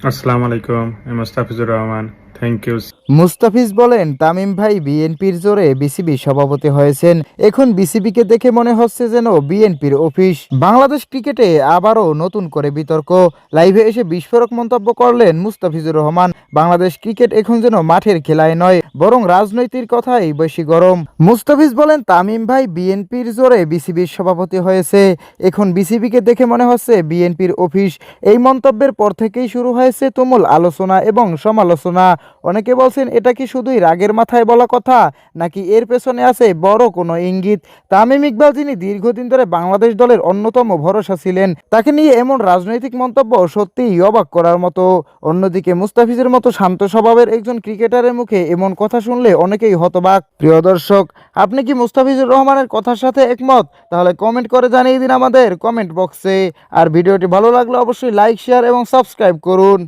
আসসালামু আলাইকুম। আমি মোস্তাফিজুর রহমান। Thank you. মুস্তাফিজ বলেন, তামিম ভাই বিএনপির জোরে বিসিবি সভাপতি হয়েছেন। এখন বিসিবিকে দেখে মনে হচ্ছে যেন বিএনপির অফিস। বাংলাদেশ ক্রিকেটে আবারও নতুন করে বিতর্ক। লাইভে এসে বিস্ফোরক মন্তব্য করলেন মুস্তাফিজুর রহমান। বাংলাদেশ ক্রিকেট এখন যেন মাঠের খেলায় নয়, বরং রাজনৈতিক কথাই বেশি গরম। মুস্তাফিজ বলেন, তামিম ভাই বিএনপির জোরে বিসিবির সভাপতি হয়েছে। এখন বিসিবিকে দেখে মনে হচ্ছে বিএনপির অফিস। এই মন্তব্যের পর থেকেই শুরু হয়েছে তুমুল আলোচনা এবং সমালোচনা। অনেকে বলছেন, এটা কি শুধুই রাগের মাথায় বলা কথা, নাকি এর পেছনে আছে বড় কোনো ইঙ্গিত। তামিম ইকবাল, যিনি দীর্ঘদিন ধরে বাংলাদেশ দলের অন্যতম ভরসা ছিলেন, তাকে নিয়ে এমন রাজনৈতিক মন্তব্য সত্যিই অবাক করার মতো। অন্যদিকে মুস্তাফিজের মতো শান্ত স্বভাবের একজন ক্রিকেটারের মুখে এমন কথা শুনলে অনেকেই হতবাক। প্রিয় দর্শক, আপনি কি মুস্তাফিজুর রহমানের কথার সাথে একমত? তাহলে কমেন্ট করে জানিয়ে দিন আমাদের কমেন্ট বক্সে। আর ভিডিওটি ভালো লাগলে অবশ্যই লাইক, শেয়ার এবং সাবস্ক্রাইব করুন।